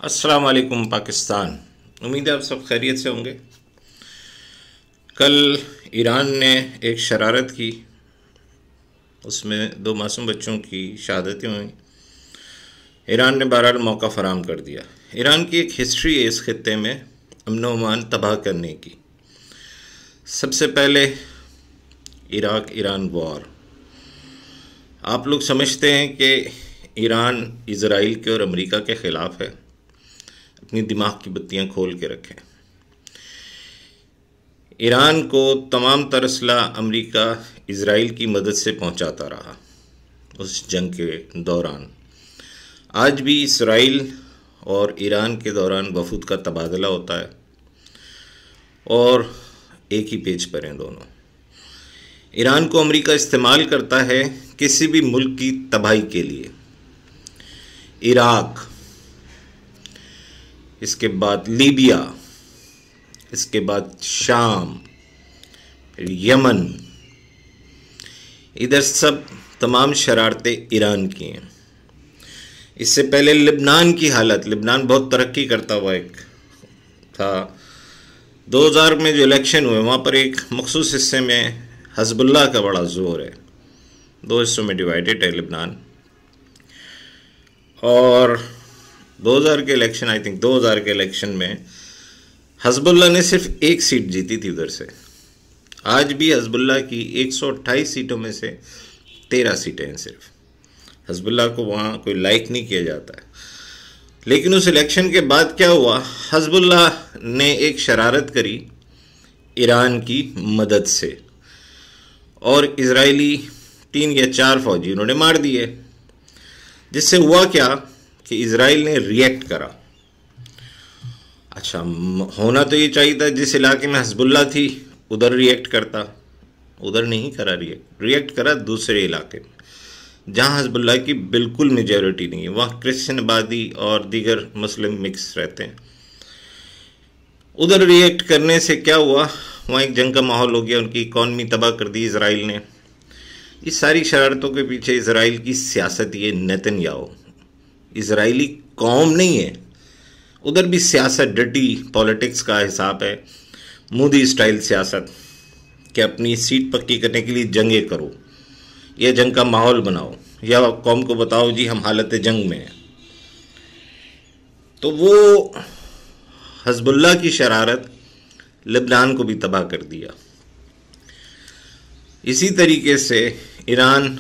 अस्सलाम वालेकुम पाकिस्तान। उम्मीद है आप सब खैरियत से होंगे। कल ईरान ने एक शरारत की, उसमें 2 मासूम बच्चों की शहादतें हुई। ईरान ने बहरहाल मौका फराहम कर दिया। ईरान की एक हिस्ट्री है इस खित्ते में अमन व अमान तबाह करने की। सबसे पहले इराक ईरान वॉर। आप लोग समझते हैं कि ईरान इज़राइल के और अमेरिका के ख़िलाफ़ है। अपनी दिमाग की बत्तियां खोल के रखें। ईरान को तमाम तर असला अमेरिका इज़राइल की मदद से पहुंचाता रहा उस जंग के दौरान। आज भी इज़राइल और ईरान के दौरान वफूद का तबादला होता है और एक ही पेज पर हैं दोनों। ईरान को अमेरिका इस्तेमाल करता है किसी भी मुल्क की तबाही के लिए। इराक, इसके बाद लीबिया, इसके बाद शाम, फिर यमन, इधर सब तमाम शरारतें ईरान की हैं। इससे पहले लिबनान की हालत, लिबनान बहुत तरक्की करता हुआ एक था। 2000 में जो इलेक्शन हुए वहाँ पर एक मखसूस हिस्से में हज़बुल्लाह का बड़ा ज़ोर है। 2 हिस्सों में डिवाइडेड है लिबनान। और 2000 के इलेक्शन, आई थिंक 2000 के इलेक्शन में हज़बुल्लाह ने सिर्फ 1 सीट जीती थी उधर से। आज भी हज़बुल्लाह की 128 सीटों में से 13 सीटें हैं सिर्फ। हज़बुल्लाह को वहाँ कोई लाइक नहीं किया जाता है। लेकिन उस इलेक्शन के बाद क्या हुआ, हज़बुल्लाह ने एक शरारत करी ईरान की मदद से और इजरायली 3 या 4 फौजी उन्होंने मार दिए। जिससे हुआ क्या कि इजराइल ने रिएक्ट करा। अच्छा, होना तो ये चाहिए था जिस इलाके में हज़बुल्लाह थी उधर रिएक्ट करता, उधर नहीं करा। रिएक्ट करा दूसरे इलाके में जहाँ हज़बुल्लाह की बिल्कुल मेजॉरिटी नहीं है। वहाँ क्रिश्चियन आबादी और दीगर मुस्लिम मिक्स रहते हैं। उधर रिएक्ट करने से क्या हुआ, वहाँ एक जंग का माहौल हो गया। उनकी इकॉनमी तबाह कर दी इजराइल ने। इस सारी शरारतों के पीछे इजराइल की सियासत, ये नेतन्याहू इजरायली कौम नहीं है। उधर भी सियासत, डटी पॉलिटिक्स का हिसाब है, मोदी स्टाइल सियासत कि अपनी सीट पक्की करने के लिए जंगें करो या जंग का माहौल बनाओ या कौम को बताओ जी हम हालत जंग में हैं। तो वो हज़बुल्लाह की शरारत लिबनान को भी तबाह कर दिया। इसी तरीके से ईरान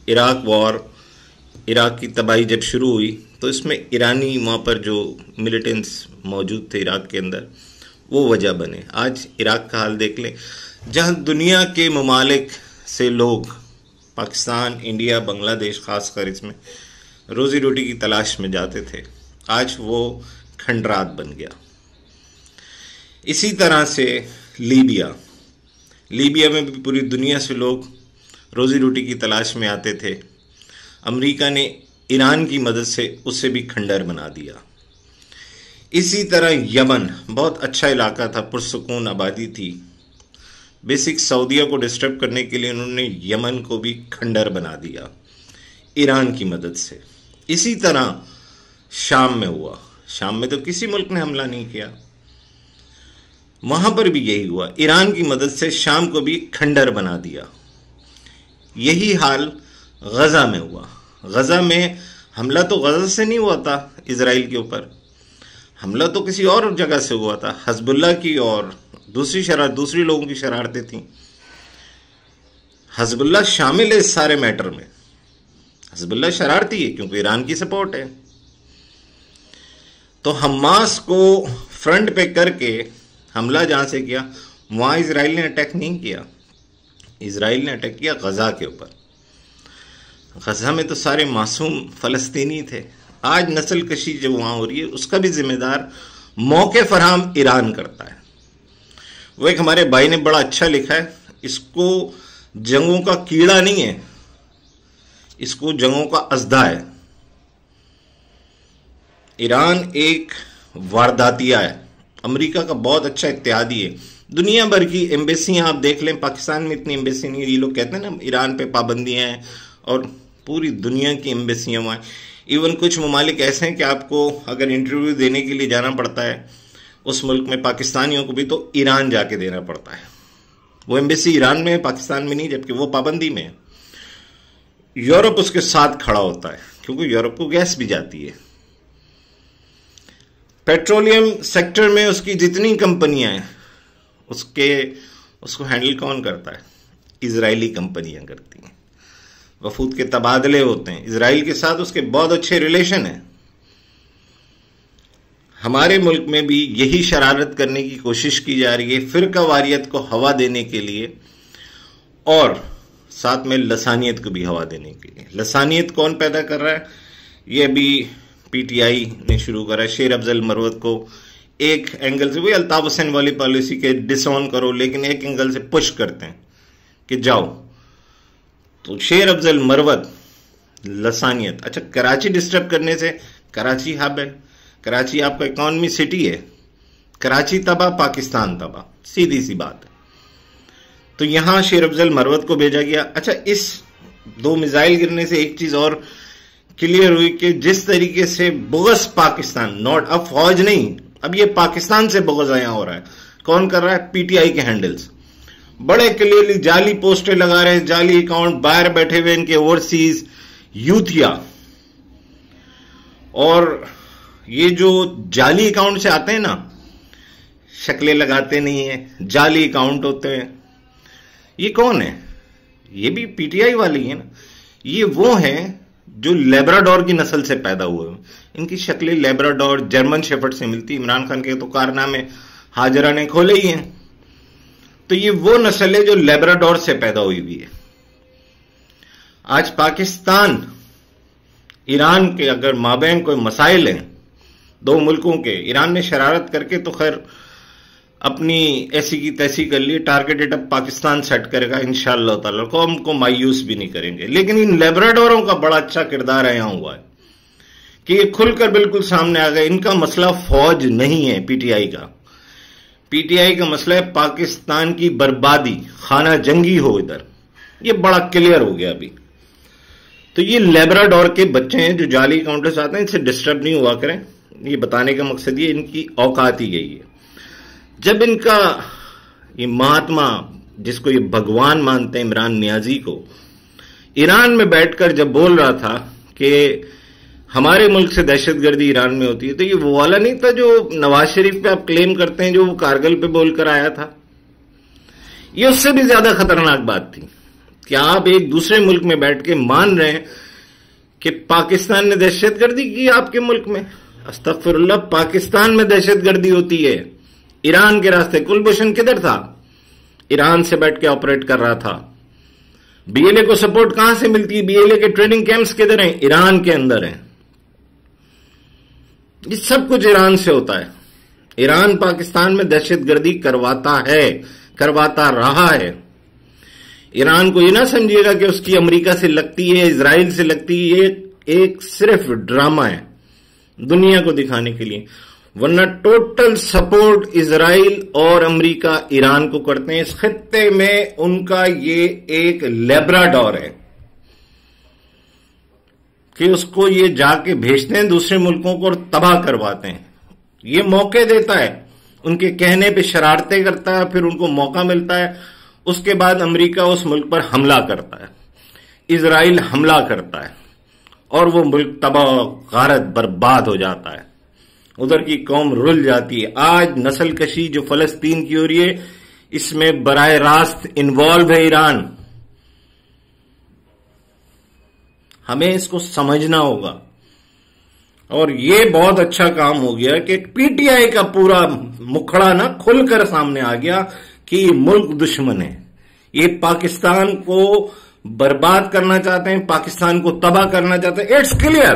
इराक वॉर, इराक की तबाही जब शुरू हुई तो इसमें ईरानी वहाँ पर जो मिलिटेंट्स मौजूद थे इराक के अंदर, वो वजह बने। आज इराक का हाल देख लें, जहाँ दुनिया के ममालिक से लोग, पाकिस्तान, इंडिया, बांग्लादेश ख़ासकर, इसमें रोज़ी रोटी की तलाश में जाते थे, आज वो खंडरात बन गया। इसी तरह से लीबिया में भी पूरी दुनिया से लोग रोज़ी रोटी की तलाश में आते थे। अमेरिका ने ईरान की मदद से उसे भी खंडर बना दिया। इसी तरह यमन बहुत अच्छा इलाका था, पुरसुकून आबादी थी। बेसिक सऊदीया को डिस्टर्ब करने के लिए उन्होंने यमन को भी खंडर बना दिया ईरान की मदद से। इसी तरह शाम में हुआ। शाम में तो किसी मुल्क ने हमला नहीं किया, वहां पर भी यही हुआ। ईरान की मदद से शाम को भी खंडर बना दिया। यही हाल गजा में हुआ। गजा में हमला तो गजा से नहीं हुआ था इजराइल के ऊपर, हमला तो किसी और जगह से हुआ था। हज़बुल्लाह की और दूसरी लोगों की शरारतें थीं। हज़बुल्लाह शामिल है इस सारे मैटर में। हज़बुल्लाह शरारती है क्योंकि ईरान की सपोर्ट है। तो हमास को फ्रंट पे करके हमला जहां से किया, वहां इजराइल ने अटैक नहीं किया। इजराइल ने अटैक किया गजा के ऊपर। गजा में तो सारे मासूम फ़लस्तीनी थे। आज नस्ल कशी जो वहाँ हो रही है उसका भी जिम्मेदार मौके फराहम ईरान करता है। वो एक हमारे भाई ने बड़ा अच्छा लिखा है, इसको जंगों का कीड़ा नहीं है, इसको जंगों का अज़दा है। ईरान एक वारदातिया है, अमेरिका का बहुत अच्छा इत्तेहादी है। दुनिया भर की एम्बेसियां आप देख लें, पाकिस्तान में इतनी एम्बेसी नहीं। ये लोग कहते हैं ना ईरान पे पाबंदियां हैं, और पूरी दुनिया की एम्बेसियां वहाँ। इवन कुछ ममालिक ऐसे हैं कि आपको अगर इंटरव्यू देने के लिए जाना पड़ता है उस मुल्क में पाकिस्तानियों को भी, तो ईरान जाके देना पड़ता है। वो एम्बेसी ईरान में है, पाकिस्तान में नहीं, जबकि वो पाबंदी में है। यूरोप उसके साथ खड़ा होता है क्योंकि यूरोप को गैस भी जाती है। पेट्रोलियम सेक्टर में उसकी जितनी कंपनियां हैं उसको हैंडल कौन करता है? इजरायली कंपनियां करती हैं। वफूद के तबादले होते हैं, इजराइल के साथ उसके बहुत अच्छे रिलेशन हैं। हमारे मुल्क में भी यही शरारत करने की कोशिश की जा रही है, फिरका वारियत को हवा देने के लिए और साथ में लसानियत को भी हवा देने के लिए। लसानियत कौन पैदा कर रहा है? ये अभी पीटीआई ने शुरू करा है। शेर अफजल मरवत को एक एंगल से, वही अल्ताफ हुसैन वाली पॉलिसी के डिसऑन करो, लेकिन एक एंगल से पुश करते हैं कि जाओ। तो शेर अफजल मरवत, लसानियत। अच्छा, कराची डिस्टर्ब करने से, कराची हब है, कराची आपका इकोनॉमी सिटी है, कराची तबाह, पाकिस्तान तबाह, सीधी सी बात है। तो यहां शेर अफजल मरवत को भेजा गया। अच्छा, इस 2 मिसाइल गिरने से एक चीज और क्लियर हुई कि जिस तरीके से बुग़्ज़ पाकिस्तान, नॉट अब फौज नहीं, अब ये पाकिस्तान से बुग़्ज़ यहां हो रहा है। कौन कर रहा है? पीटीआई के हैंडल्स बड़े क्लियरली जाली पोस्टें लगा रहे हैं, जाली अकाउंट, बाहर बैठे हुए इनके ओवरसीज यूथिया। और ये जो जाली अकाउंट से आते हैं ना, शक्लें लगाते नहीं है, जाली अकाउंट होते हैं। ये कौन है? ये भी पीटीआई वाली है ना। ये वो हैं जो लेब्राडोर की नस्ल से पैदा हुए। इनकी शक्लें लेब्राडोर, जर्मन शेफर्ड से मिलती। इमरान खान के तो कारनामे हाजरा ने खोले ही हैं। तो ये वो नस्ल है जो लेब्राडोर से पैदा हुई हुई है। आज पाकिस्तान ईरान के अगर माबैन कोई मसाइल हैं 2 मुल्कों के, ईरान ने शरारत करके तो खैर अपनी ऐसी की तैसी कर ली, टारगेटेड अब पाकिस्तान सेट करेगा इंशाअल्लाह ताला, को हमको मायूस भी नहीं करेंगे। लेकिन इन लेब्राडोरों का बड़ा अच्छा किरदार यहां हुआ है कि ये खुलकर बिल्कुल सामने आ गए। इनका मसला फौज नहीं है पीटीआई का। पीटीआई का मसला है पाकिस्तान की बर्बादी, खाना जंगी हो इधर। ये बड़ा क्लियर हो गया अभी। तो ये लेब्राडोर के बच्चे हैं जो जाली अकाउंट से आते हैं, इनसे डिस्टर्ब नहीं हुआ करें। ये बताने का मकसद ये इनकी औकात ही यही है। जब इनका ये महात्मा, जिसको ये भगवान मानते हैं, इमरान नियाजी को, ईरान में बैठकर जब बोल रहा था कि हमारे मुल्क से दहशतगर्दी ईरान में होती है, तो ये वो वाला नहीं था जो नवाज शरीफ पे आप क्लेम करते हैं, जो वो कारगिल पे बोलकर आया था। ये उससे भी ज्यादा खतरनाक बात थी कि आप एक दूसरे मुल्क में बैठ के मान रहे हैं कि पाकिस्तान ने दहशतगर्दी की आपके मुल्क में। अस्तगफिरुल्लाह, पाकिस्तान में दहशतगर्दी होती है ईरान के रास्ते। कुलभूषण किधर था? ईरान से बैठ के ऑपरेट कर रहा था। बीएलए को सपोर्ट कहां से मिलती है? बीएलए के ट्रेनिंग कैंप्स किधर हैं? ईरान के अंदर हैं। ये सब कुछ ईरान से होता है। ईरान पाकिस्तान में दहशतगर्दी करवाता है, करवाता रहा है। ईरान को ये ना समझिएगा कि उसकी अमेरिका से लगती है, इजराइल से लगती है। ये एक सिर्फ ड्रामा है दुनिया को दिखाने के लिए, वरना टोटल सपोर्ट इजराइल और अमेरिका ईरान को करते हैं। इस खित्ते में उनका ये एक लेब्राडोर है कि उसको ये जाके भेजते हैं दूसरे मुल्कों को और तबाह करवाते हैं। ये मौके देता है, उनके कहने पे शरारतें करता है, फिर उनको मौका मिलता है, उसके बाद अमेरिका उस मुल्क पर हमला करता है, इजराइल हमला करता है और वो मुल्क तबाह गारत बर्बाद हो जाता है। उधर की कौम रुल जाती है। आज नस्ल कशी जो फलस्तीन की हो रही है, इसमें बराह रास्त इन्वॉल्व है ईरान। हमें इसको समझना होगा। और ये बहुत अच्छा काम हो गया कि पीटीआई का पूरा मुखड़ा ना खुलकर सामने आ गया कि ये मुल्क दुश्मन है, ये पाकिस्तान को बर्बाद करना चाहते हैं, पाकिस्तान को तबाह करना चाहते हैं। इट्स क्लियर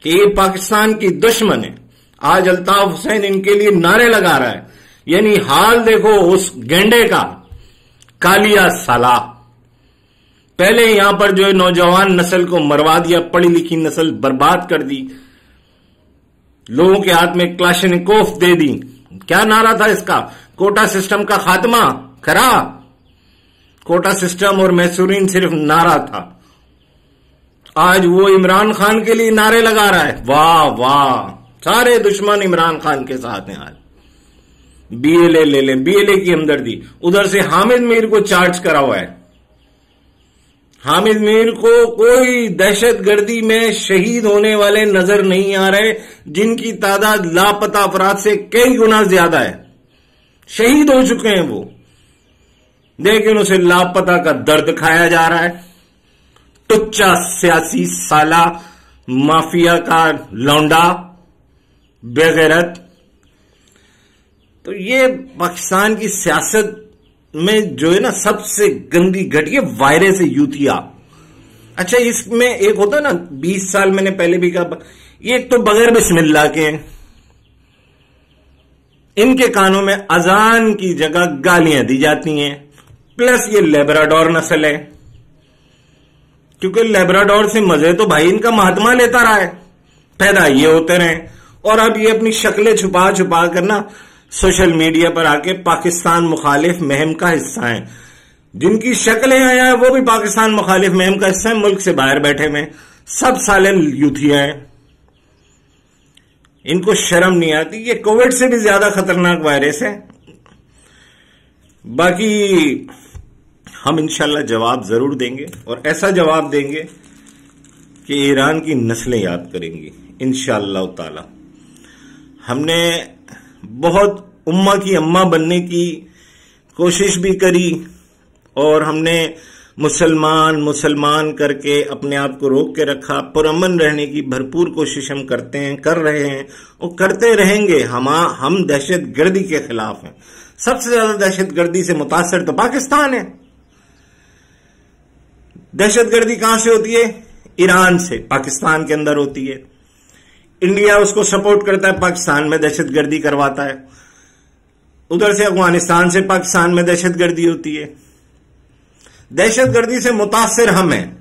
कि ये पाकिस्तान की दुश्मन है। आज अल्ताफ हुसैन इनके लिए नारे लगा रहा है। यानी हाल देखो उस गेंडे का, कालिया साला। पहले यहां पर जो है नौजवान नस्ल को मरवा दिया, पढ़ी लिखी नस्ल बर्बाद कर दी, लोगों के हाथ में क्लाशनिकोफ दे दी। क्या नारा था इसका? कोटा सिस्टम का खात्मा करा। कोटा सिस्टम और मैसूरीन सिर्फ नारा था। आज वो इमरान खान के लिए नारे लगा रहा है। वाह वाह, सारे दुश्मन इमरान खान के साथ हैं। आज बीएलए ले लें, बीएलए की हमदर्दी। उधर से हामिद मीर को चार्ज करा हुआ है। हामिद मीर को कोई दहशतगर्दी में शहीद होने वाले नजर नहीं आ रहे, जिनकी तादाद लापता अफराद से कई गुना ज्यादा है। शहीद हो चुके हैं वो, लेकिन उसे लापता का दर्द खाया जा रहा है। टुच्चा सियासी साला माफिया का लौंडा बेगैरत। तो ये पाकिस्तान की सियासत में जो है ना सबसे गंदी घटिया वायरस है यूथिया। अच्छा, इसमें एक होता है ना, 20 साल मैंने पहले भी कहा, ये एक तो बगैर बिस्मिल्लाह के हैं, इनके कानों में अजान की जगह गालियां दी जाती हैं, प्लस ये लेब्राडोर नस्ल है, क्योंकि लेब्राडोर से मजे तो भाई इनका महात्मा लेता रहा है, पैदा ये होते रहे, और अब ये अपनी शक्लें छुपा छुपा कर ना सोशल मीडिया पर आके पाकिस्तान मुखालिफ मुहिम का हिस्सा हैं। जिनकी शक्लें आया है वो भी पाकिस्तान मुखालिफ मुहिम का हिस्सा है, मुल्क से बाहर बैठे में सब साले यूथिया हैं। इनको शर्म नहीं आती। ये कोविड से भी ज्यादा खतरनाक वायरस है। बाकी हम इंशाल्लाह जवाब जरूर देंगे, और ऐसा जवाब देंगे कि ईरान की नस्लें याद करेंगी इंशाअल्लाह ताला। हमने बहुत उम्मा की अम्मा बनने की कोशिश भी करी, और हमने मुसलमान करके अपने आप को रोक के रखा। पुरअमन रहने की भरपूर कोशिश हम करते हैं, कर रहे हैं और करते रहेंगे। हम दहशतगर्दी के खिलाफ हैं। सबसे ज्यादा दहशतगर्दी से मुतासर तो पाकिस्तान है। दहशतगर्दी कहां से होती है? ईरान से, पाकिस्तान के अंदर होती है। इंडिया उसको सपोर्ट करता है, पाकिस्तान में दहशतगर्दी करवाता है। उधर से अफगानिस्तान से पाकिस्तान में दहशतगर्दी होती है। दहशतगर्दी से मुतासिर हम हैं,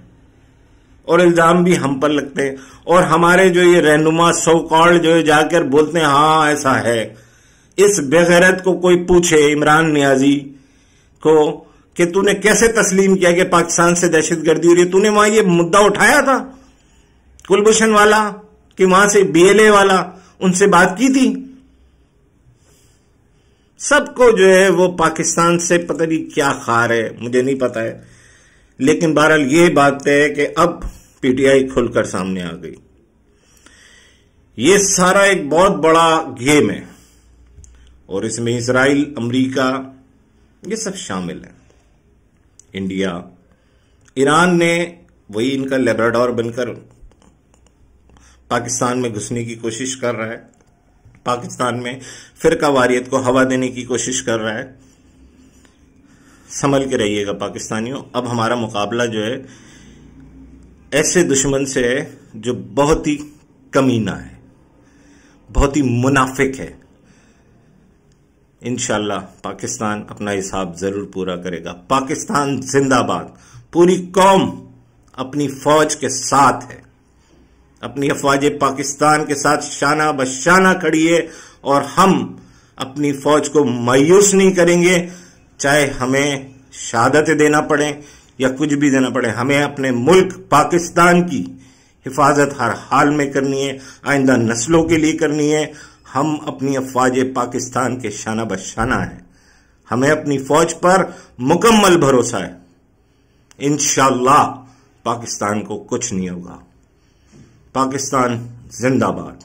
और इल्जाम भी हम पर लगते हैं। और हमारे जो ये रहनुमा सो कॉल्ड जो जाकर बोलते हैं हाँ ऐसा है, इस बेगैरत को कोई पूछे, इमरान नियाजी को, कि तूने कैसे तस्लीम किया कि पाकिस्तान से दहशतगर्दी हो रही है? तूने वहां ये मुद्दा उठाया था कुलभूषण वाला, कि वहां से बीएलए वाला, उनसे बात की थी? सबको जो है वो पाकिस्तान से पता नहीं क्या खार है, मुझे नहीं पता है। लेकिन बहरहाल ये बात है कि अब पीटीआई खुलकर सामने आ गई। ये सारा एक बहुत बड़ा गेम है, और इसमें इजराइल, अमेरिका, ये सब शामिल है। इंडिया, ईरान ने वही इनका लेब्राडोर बनकर पाकिस्तान में घुसने की कोशिश कर रहा है, पाकिस्तान में फिरका वारियत को हवा देने की कोशिश कर रहा है। संभल के रहिएगा पाकिस्तानियों। अब हमारा मुकाबला जो है ऐसे दुश्मन से है जो बहुत ही कमीना है, बहुत ही मुनाफिक है। इंशाल्लाह पाकिस्तान अपना हिसाब जरूर पूरा करेगा। पाकिस्तान जिंदाबाद। पूरी कौम अपनी फौज के साथ है, अपनी अफवाज पाकिस्तान के साथ शाना बशाना खड़ी है, और हम अपनी फौज को मायूस नहीं करेंगे, चाहे हमें शहादतें देना पड़े या कुछ भी देना पड़े। हमें अपने मुल्क पाकिस्तान की हिफाजत हर हाल में करनी है, आइंदा नस्लों के लिए करनी है। हम अपनी अफवाज पाकिस्तान के शाना बशाना है। हमें अपनी फौज पर मुकम्मल भरोसा है। इंशाअल्लाह पाकिस्तान को कुछ नहीं होगा। पाकिस्तान जिंदाबाद।